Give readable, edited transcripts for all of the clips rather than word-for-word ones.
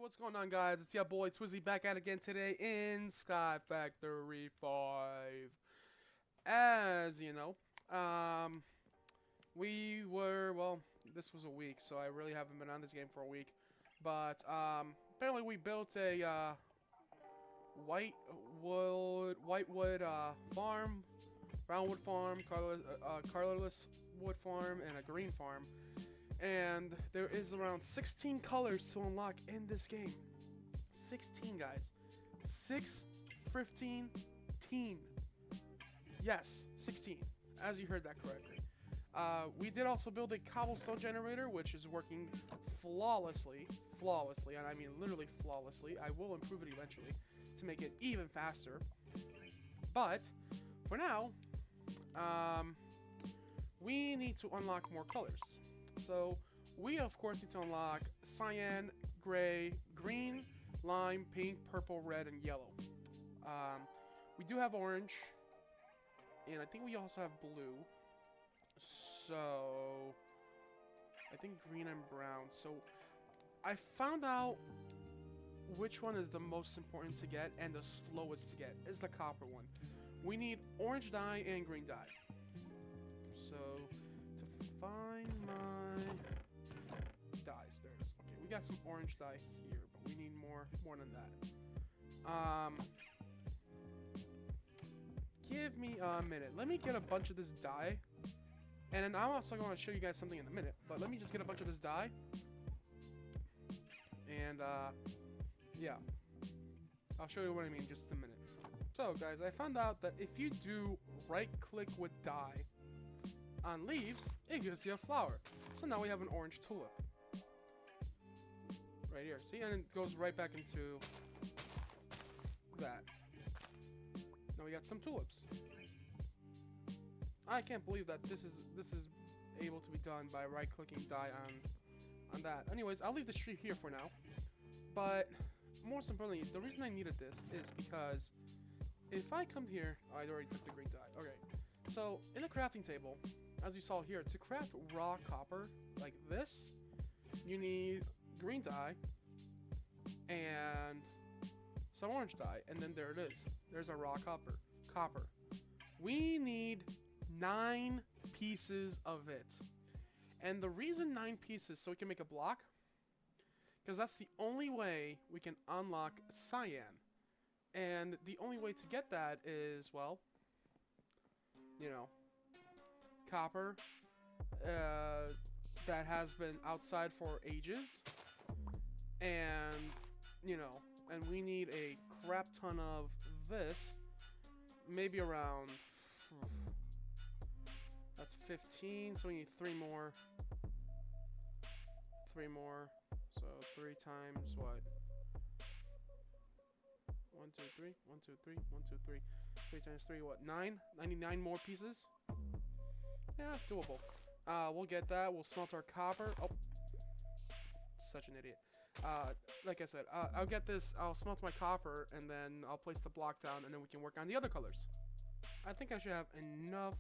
what's going on, guys? It's your boy Twizzy back at it again today in SkyFactory 5. As you know, this was a week, so I really haven't been on this game for a week. But, apparently we built a, whitewood, farm, brownwood farm, colorless wood farm, and a green farm. And there is around 16 colors to unlock in this game. 16, guys. 6-15-teen. Yes, 16. As you heard that correctly. We did also build a cobblestone generator, which is working flawlessly. Flawlessly, and I mean literally flawlessly. I will improve it eventually to make it even faster. But, for now, we need to unlock more colors. So, we of course need to unlock cyan, gray, green, lime, pink, purple, red, and yellow. We do have orange, and I think we also have blue. So, I think green and brown. So, I found out which one is the most important to get and the slowest to get is the copper one. We need orange dye and green dye. So, to find my dyes, there it is. Okay, we got some orange dye here, but we need more than that. Give me a minute. Let me get a bunch of this dye, and then I'm also going to show you guys something in a minute. But let me just get a bunch of this dye, and yeah, I'll show you what I mean in just a minute. So, guys, I found out that if you do right-click with dye on leaves, it gives you a flower. So now we have an orange tulip. Right here. See? And it goes right back into that. Now we got some tulips. I can't believe that this is able to be done by right-clicking dye on that. Anyways, I'll leave the tree here for now. But most importantly, the reason I needed this is because if I come here, oh, I already took the green dye. Okay. So in the crafting table, as you saw here, to craft raw copper like this, you need green dye and some orange dye, and then there it is. There's a raw copper. We need 9 pieces of it. And the reason 9 pieces, so we can make a block, because that's the only way we can unlock cyan. And the only way to get that is, well, you know, copper that has been outside for ages, and you know, and we need a crap ton of this, maybe around, that's 15, so we need 3 more, so 3 times what, 1 2 3 1 2 3 1 2 3 3 times 3 what, 9? 99 more pieces. Yeah, doable. We'll get that. We'll smelt our copper. Oh, such an idiot. Like I said, I'll get this. I'll smelt my copper, and then I'll place the block down, and then we can work on the other colors. I think I should have enough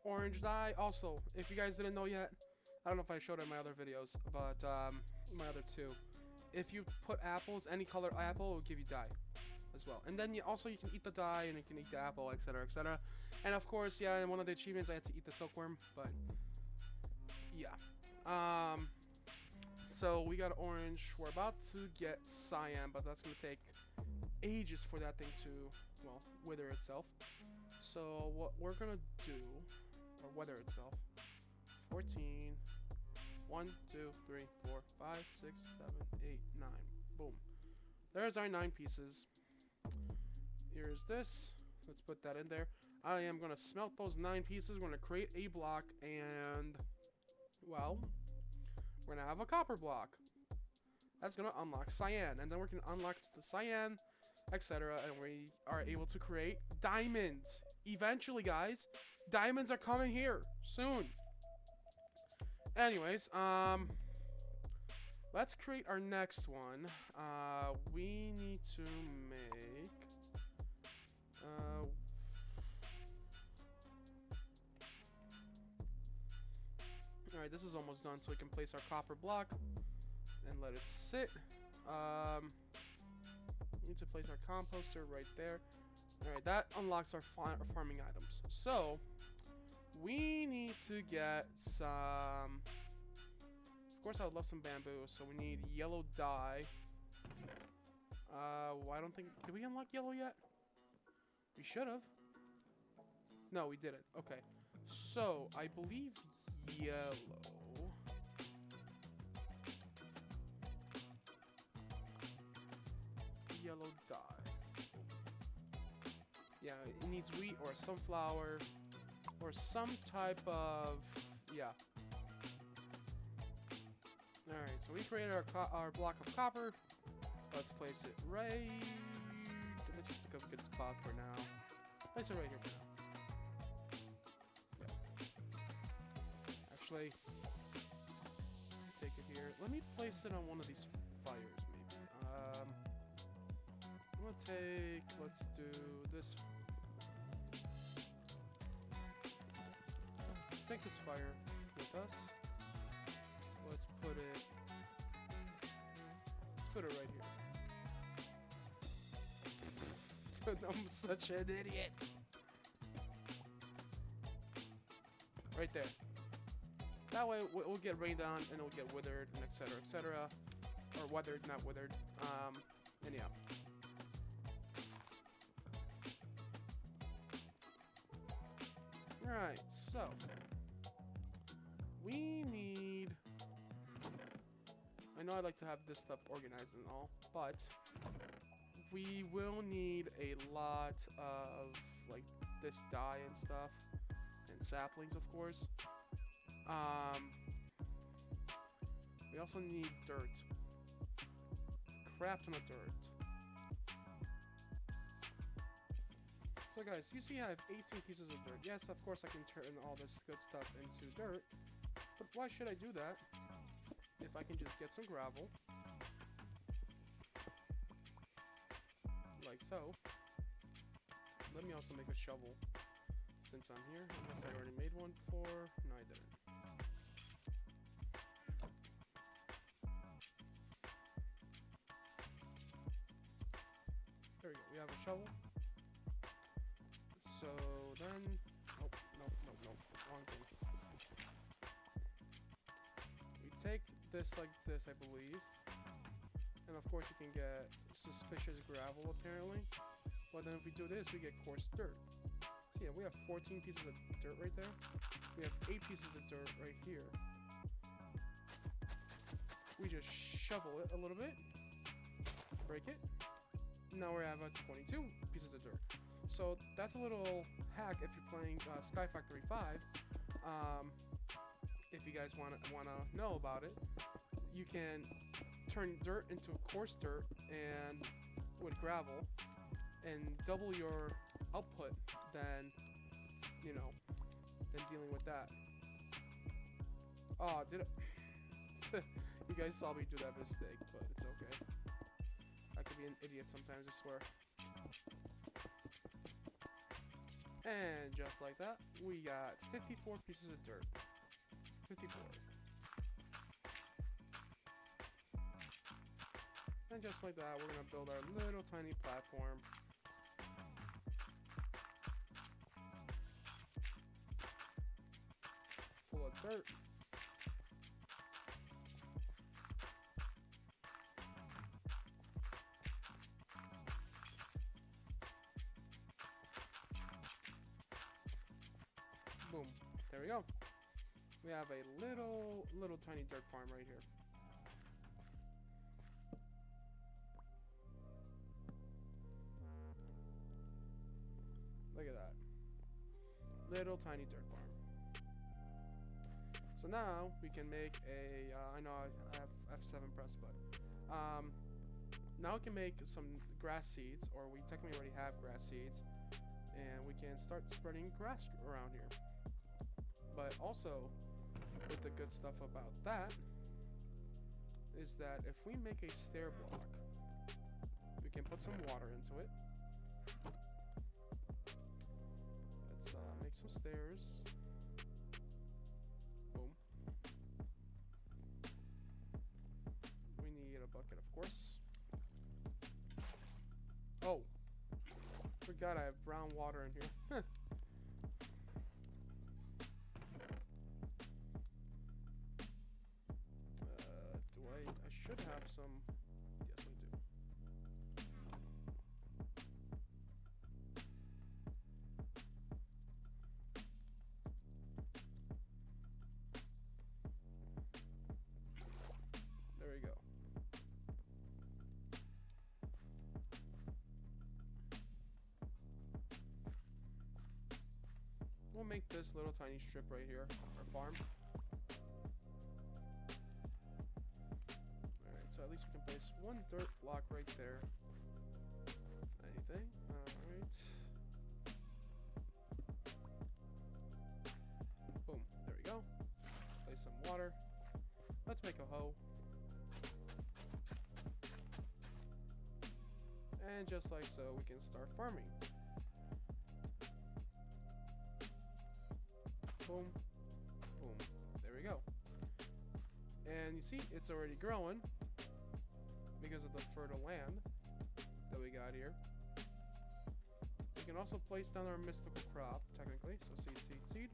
orange dye. Also, if you guys didn't know yet, I don't know if I showed it in my other videos, but my other 2. If you put apples, any color apple, it will give you dye as well. And then you can eat the dye, and you can eat the apple, etc., etc. And of course, yeah, in one of the achievements I had to eat the silkworm, but yeah. So we got orange. We're about to get cyan, but that's gonna take ages for that thing to, well, wither itself. So what we're gonna do, or wither itself, 14, 1 2 3 4 5 6 7 8 9. Boom. There's our 9 pieces. Here's this. Let's put that in there. I am going to smelt those 9 pieces. We're going to create a block, and, well, we're going to have a copper block. That's going to unlock cyan, and then we're going to unlock the cyan, etc., and we are able to create diamonds. Eventually, guys, diamonds are coming here soon. Anyways, let's create our next one. We need to make... Alright, this is almost done, so we can place our copper block and let it sit. We need to place our composter right there. Alright, that unlocks our farming items. So, we need to get some... Of course, I would love some bamboo, so we need yellow dye. I don't think... Did we unlock yellow yet? We should have. No, we didn't. Okay. So, I believe yellow... Yellow dye. Yeah, it needs wheat or sunflower or some type of... Yeah. Alright, so we created our block of copper. Let's place it right... Let's just pick up a good spot for now. Place it right here for now. Yeah. Actually, take it here. Let me place it on one of these fires, maybe. I'm gonna take... Let's do this... Let's take this fire with us. Let's put it... Let's put it right here. I'm such an idiot. Right there. That way we'll get rained on and it'll get withered and etc. etc. Or weathered, not withered. And yeah. Alright, so we need... I know I like to have this stuff organized and all, but we will need a lot of like this dye and stuff and saplings, of course. We also need dirt. Crap ton of dirt. So guys, you see I have 18 pieces of dirt. Yes, of course I can turn all this good stuff into dirt, but why should I do that if I can just get some gravel? Like so. Let me also make a shovel since I'm here, unless I already made one before. No, I didn't. There we go, we have a shovel. So then, nope, wrong thing. We take this like this, I believe. And of course you can get suspicious gravel apparently. But then if we do this, we get coarse dirt. So yeah, we have 14 pieces of dirt right there. We have 8 pieces of dirt right here. We just shovel it a little bit. Break it. Now we have 22 pieces of dirt. So that's a little hack if you're playing SkyFactory 5. If you guys wanna know about it, you can turn dirt into coarse dirt and with gravel and double your output than dealing with that. Oh, did it? You guys saw me do that mistake, but it's okay. I could be an idiot sometimes, I swear. And just like that, we got 54 pieces of dirt. 54. And just like that, we're gonna build our little tiny platform. Full of dirt. Boom. There we go. We have a little tiny dirt farm right here. Look at that. Little tiny dirt farm. So now we can make a, I know I have F7 press, but now we can make some grass seeds, or we technically already have grass seeds, and we can start spreading grass around here. But also, with the good stuff about that, is that if we make a stair block, we can put some water into it. Let's make some stairs. Boom. We need a bucket, of course. forgot I have brown water in here. I should have some. Yes, I do. There we go. We'll make this little tiny strip right here, our farm. Alright, so at least we can place one dirt block right there. Anything? Alright. Boom, there we go. Place some water. Let's make a hoe. And just like so, we can start farming. Boom, boom, there we go. And you see, it's already growing because of the fertile land that we got here. We can also place down our mystical crop, technically. So seed, seed, seed.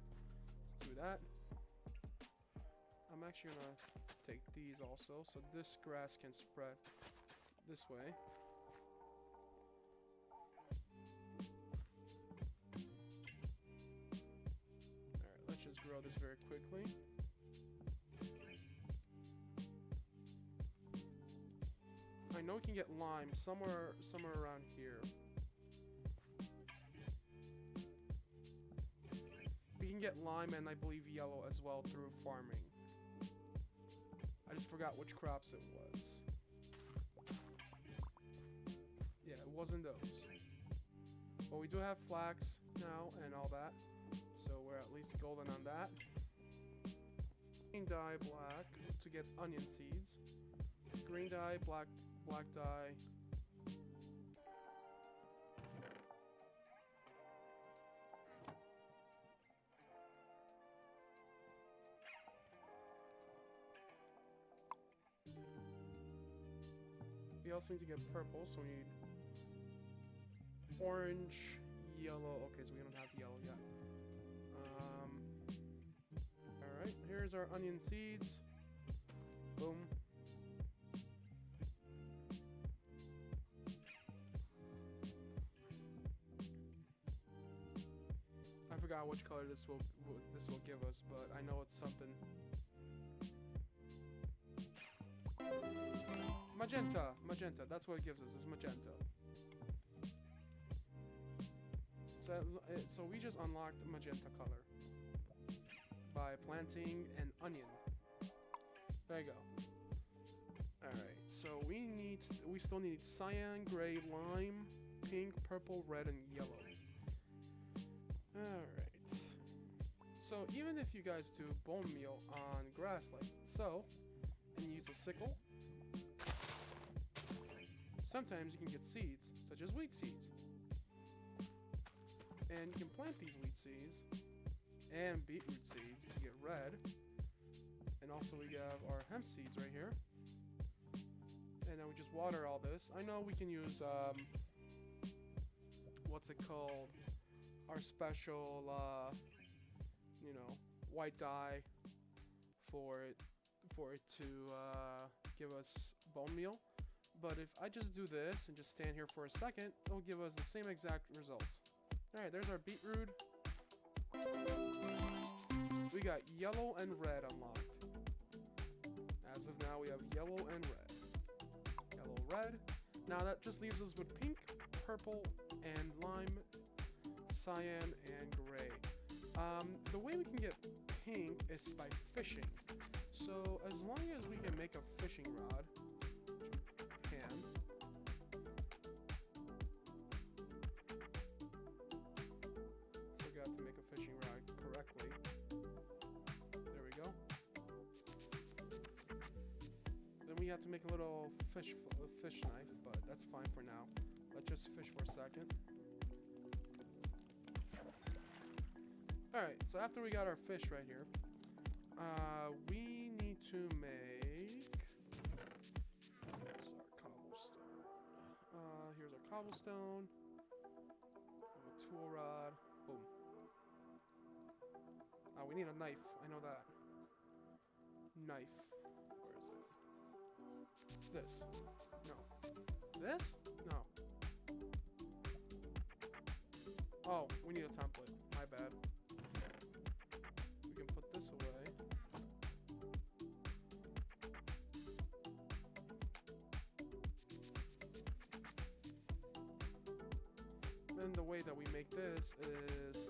Let's do that. I'm actually gonna take these also, so this grass can spread this way. Grow this very quickly. I know we can get lime somewhere around here. We can get lime and I believe yellow as well through farming. I just forgot which crops it was. Yeah, it wasn't those. But we do have flax now and all that. So we're at least golden on that. Green dye black to get onion seeds. Green dye, black dye. We also need to get purple, so we need orange, yellow. Okay, so we don't have yellow yet. Alright, here's our onion seeds. Boom. I forgot which color this will give us, but I know it's something. Magenta, that's what it gives us, is magenta. So we just unlocked magenta color by planting an onion. There you go. Alright, so we still need cyan, gray, lime, pink, purple, red, and yellow. Alright. So even if you guys do bone meal on grass like so, and use a sickle, sometimes you can get seeds, such as wheat seeds. And you can plant these wheat seeds and beetroot seeds to get red. And also we have our hemp seeds right here. And then we just water all this. I know we can use, what's it called? Our special, white dye for it to give us bone meal. But if I just do this and just stand here for a second, it'll give us the same exact results. Alright, there's our beetroot. We got yellow and red unlocked. As of now, we have yellow and red. Yellow, red. Now that just leaves us with pink, purple, and lime, cyan, and gray. The way we can get pink is by fishing. So as long as we can make a fishing rod, which we can. Forgot to make a fishing rod correctly. There we go. Then we have to make a little fish knife, but that's fine for now. Let's just fish for a second. Alright, so after we got our fish right here, we need to make... Here's our cobblestone. Here's our cobblestone. tool rod. Boom. Oh, we need a knife. I know that. Knife. Where is it? This. No. This? No. Oh, we need a template. My bad. We can put this away. Then the way that we make this is,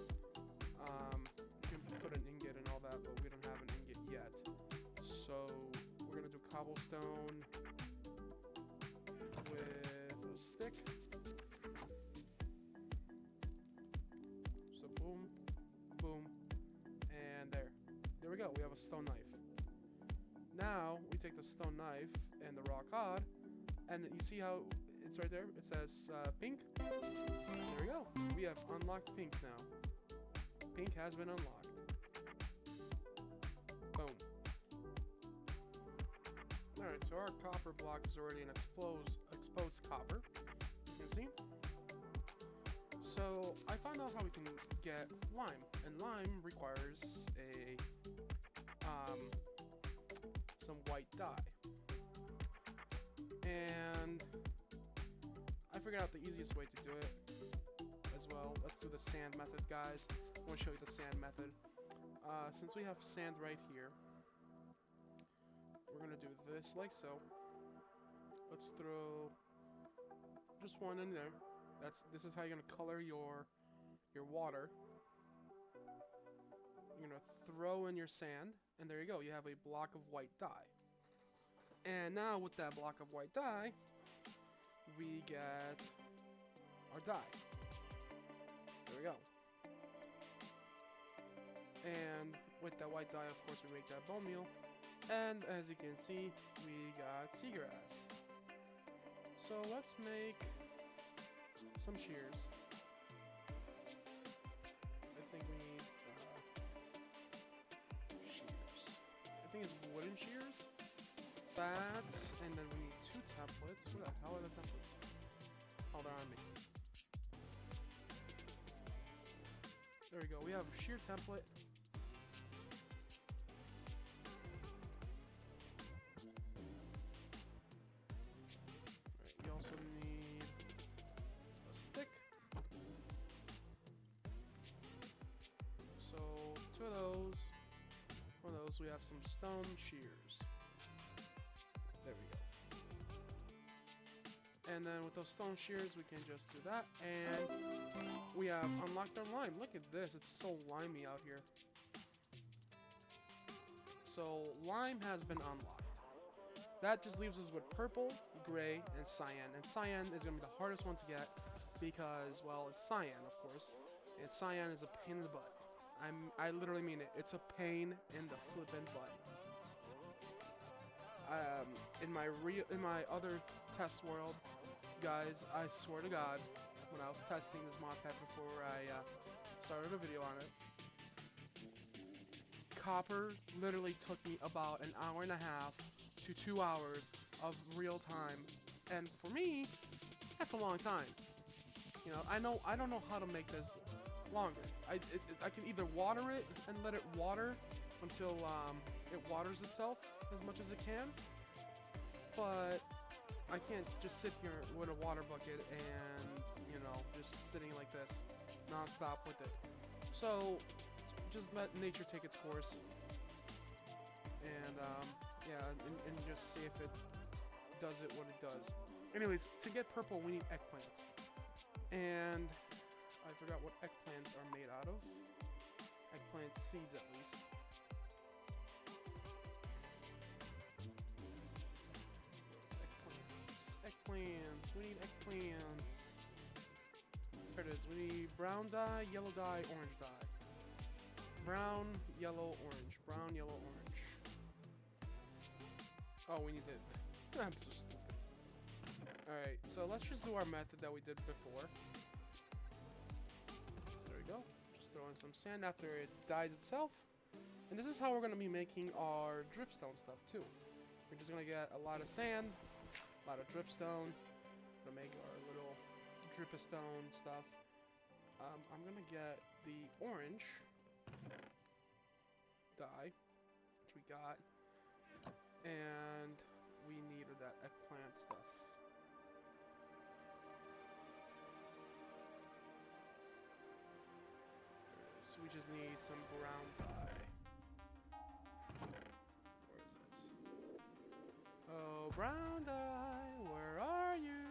you can put an ingot and all that, but we don't have an ingot yet. So we're gonna do cobblestone with a stick. So boom, boom, and there. There we go. We have a stone knife. Now we take the stone knife and the raw cod, and you see how it's right there? It says pink. There we go. We have unlocked pink now. Pink has been unlocked. Boom. Alright, so our copper block is already an exposed copper. You can see. So I found out how we can get lime. And lime requires a some white dye. And I figured out the easiest way to do it as well. Let's do the sand method, guys. I want to show you the sand method. Since we have sand right here, we're going to do this like so. Let's throw just one in there. This is how you're going to color your water. You're going to throw in your sand, and there you go. You have a block of white dye. And now with that block of white dye, we get our dye. There we go. And with that white dye, of course, we make that bone meal. And as you can see, we got seagrass. So let's make some shears. I think we need shears. I think it's wooden shears. Bats, and then we need 2 templates. Where the hell are the templates? Oh, they're on me. There we go. We have a shear template. Right, we also need a stick. So 2 of those. 1 of those. We have some stone shears. There we go. And then with those stone shears, we can just do that. And we have unlocked our lime. Look at this. It's so limey out here. So lime has been unlocked. That just leaves us with purple, gray, and cyan. And cyan is going to be the hardest one to get because, well, it's cyan, of course. And cyan is a pain in the butt. I literally mean it. It's a pain in the flippin' butt. In my other test world, guys, I swear to God, when I was testing this mod pack before I started a video on it, copper literally took me about an hour and a half to 2 hours of real time, and for me, that's a long time. You know, I don't know how to make this longer. I can either water it and let it water until it waters itself as much as it can, but I can't just sit here with a water bucket and, you know, just sitting like this non-stop with it. So just let nature take its course and yeah, and just see if it does it what it does. Anyways, to get purple we need eggplants, and I forgot what eggplants are made out of. Eggplant seeds, at least. Eggplants. We need eggplants. There it is. We need brown dye, yellow dye, orange dye. Brown, yellow, orange. Brown, yellow, orange. Oh, we need it. I'm so stupid. Alright, so let's just do our method that we did before. There we go. Just throw in some sand after it dyes itself. And this is how we're going to be making our dripstone stuff too. We're just going to get a lot of sand, a lot of dripstone to make our little dripstone stuff. I'm gonna get the orange dye, which we got, and we needed that eggplant stuff. So we just need some brown dye. Where is it? Oh, brown dye, where are you?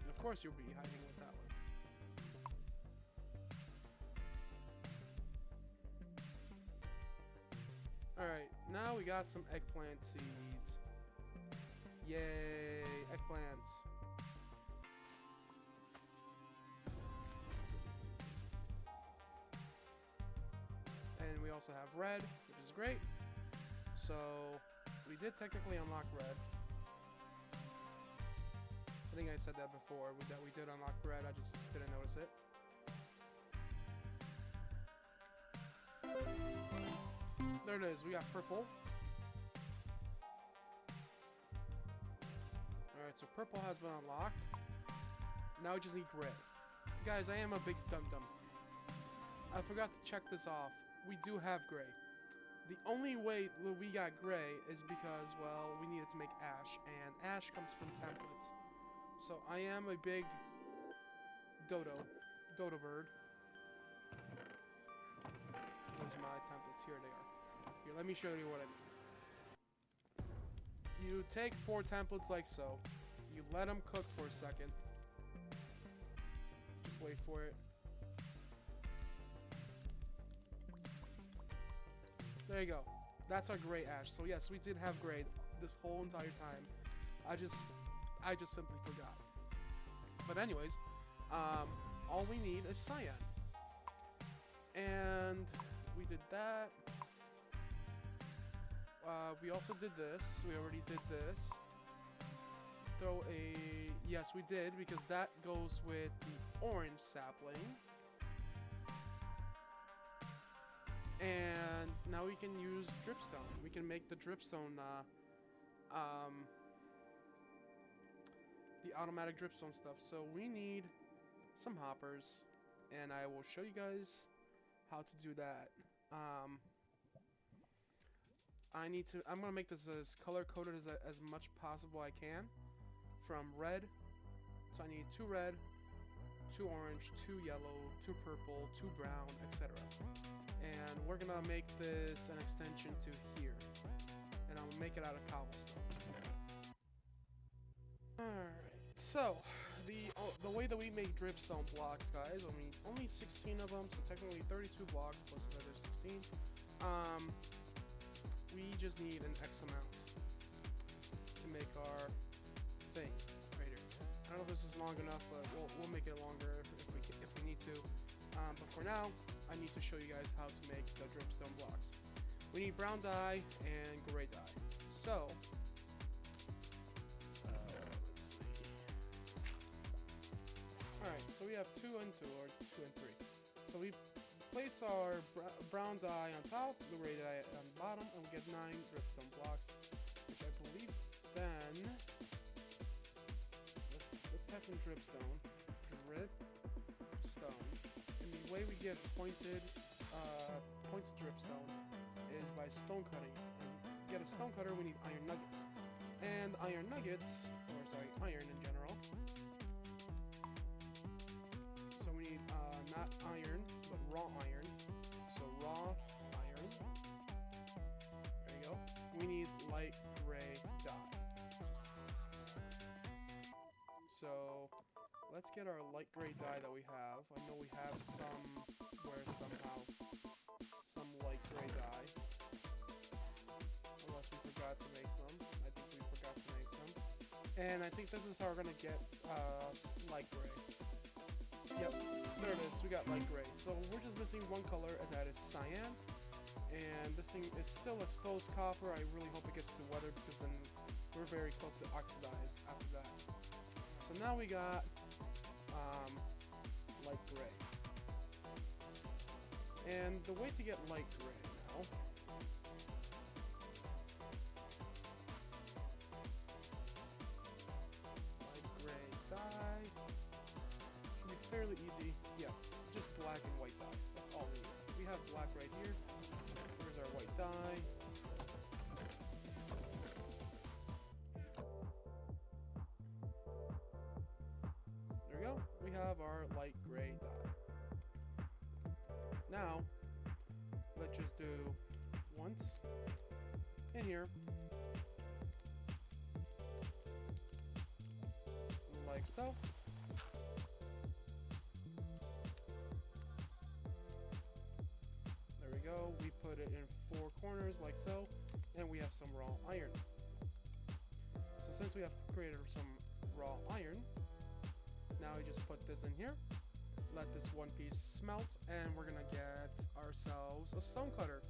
Of course you'll be hiding with that one. Alright, now we got some eggplant seeds. Yay, eggplants. And we also have red, which is great. So we did technically unlock red. I think I said that before, that we did unlock red, I just didn't notice it. There it is, we got purple. Alright, so purple has been unlocked. Now we just need gray. Guys, I am a big dum-dum. I forgot to check this off. We do have gray. The only way we got gray is because, well, we needed to make ash, and ash comes from templates. So I am a big dodo bird. Those are my templates. Here they are. Here, let me show you what I mean. You take 4 templates like so. You let them cook for a second. Just wait for it. There you go. That's our gray ash. So yes, we did have gray this whole entire time. I just simply forgot. But anyways, all we need is cyan. And we did that. We also did this. We already did this. Throw a... Yes, we did, because that goes with the orange sapling. And now we can use dripstone. We can make the dripstone, the automatic dripstone stuff. So we need some hoppers, and I will show you guys how to do that. I'm gonna make this as color coded as much possible I can. From red, so I need 2 red, 2 orange, 2 yellow, 2 purple, 2 brown, etc. And we're gonna make this an extension to here, and I'm gonna make it out of cobblestone. Alright, so the way that we make dripstone blocks, guys, I mean only 16 of them, so technically 32 blocks plus another 16. We just need an X amount to make our thing right here. I don't know if this is long enough, but we'll make it longer if we need to. But for now, I need to show you guys how to make the dripstone blocks. We need brown dye and gray dye. So let's see. All right, so we have 2 and 2, or 2 and 3. So we place our brown dye on top, the gray dye on the bottom, and we get 9 dripstone blocks, which I believe then, let's type in dripstone, and the way we get pointed dripstone is by stone cutting. And to get a stone cutter, we need iron nuggets, and iron nuggets, or sorry, iron in general. So we need not iron, but raw iron. So raw iron. There you go. We need light gray dye. So let's get our light gray dye that we have. I know we have somehow some light gray dye. Unless we forgot to make some. I think we forgot to make some. And I think this is how we're gonna get light gray. Yep, there it is. We got light gray. So we're just missing one color, and that is cyan. And this thing is still exposed copper. I really hope it gets to weather, because then we're very close to oxidized after that. So now we got light gray. And the way to get light gray now black and white dye. That's all we need. We have black right here. Here's our white dye. There we go. We have our light gray dye. Now, let's just do once in here, like so. There we go. We put it in 4 corners like so, and we have some raw iron. So since we have created some raw iron, now we just put this in here, let this one piece smelt, and we're gonna get ourselves a stone cutter.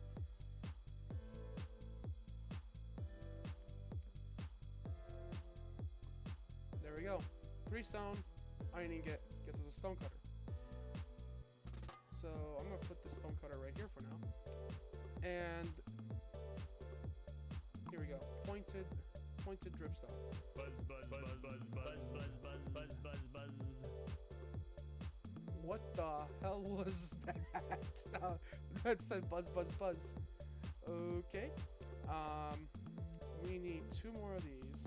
There we go. 3 stone, ironing gets us a stone cutter. So I'm gonna put the stone cutter right here for now. And here we go. Pointed dripstone. Buzz, buzz, buzz, buzz, buzz, buzz, buzz, buzz, buzz, buzz. What the hell was that? That said buzz, buzz, buzz. Okay. We need 2 more of these.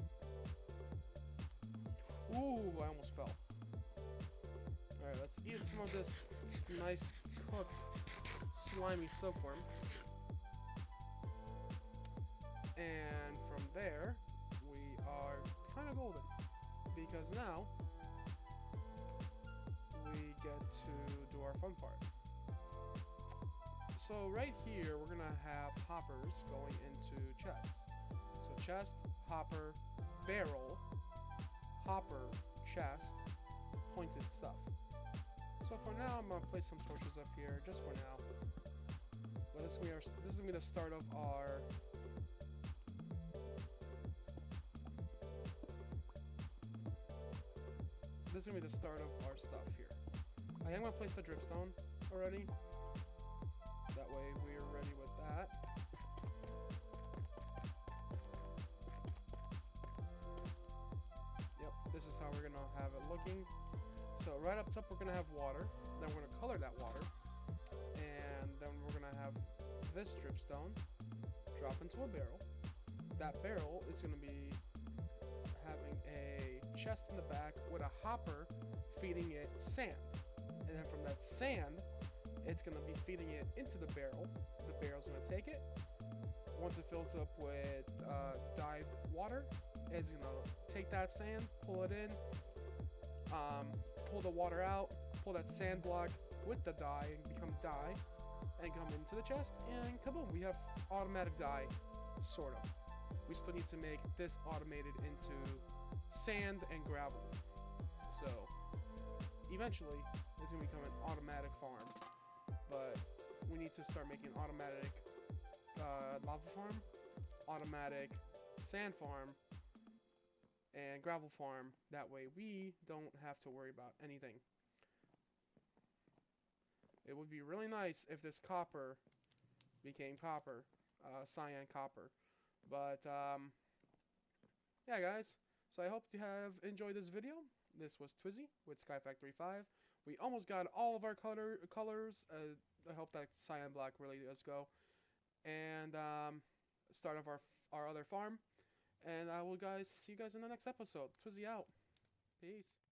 Ooh, I almost fell. Alright, let's eat some of this nice cooked slimy silkworm. And from there, we are kind of golden. Because now, we get to do our fun part. So right here, we're going to have hoppers going into chests. So chest, hopper, barrel, hopper, chest, pointed stuff. So for now, I'm gonna place some torches up here, just for now. But this is gonna be the start of our stuff here. I am gonna place the dripstone already. That way we're ready with that. Yep, this is how we're gonna have it looking. So right up top, we're gonna have water. Then we're gonna color that water, and then we're gonna have this dripstone drop into a barrel. That barrel is gonna be having a chest in the back with a hopper feeding it sand, and then from that sand, it's gonna be feeding it into the barrel. The barrel's gonna take it. Once it fills up with dyed water, it's gonna take that sand, pull it in, pull the water out, pull that sand block with the dye and become dye, and come into the chest, and kaboom, we have automatic dye, sort of. We still need to make this automated into sand and gravel. So eventually, it's gonna become an automatic farm, but we need to start making automatic lava farm, automatic sand farm, and gravel farm. That way we don't have to worry about anything. It would be really nice if this copper became copper, cyan copper. But yeah, guys. So I hope you have enjoyed this video. This was Twizzy with SkyFactory 5. We almost got all of our colors. I hope that cyan black really does go. And start of our other farm. And I will see you guys in the next episode. Twizzy out. Peace.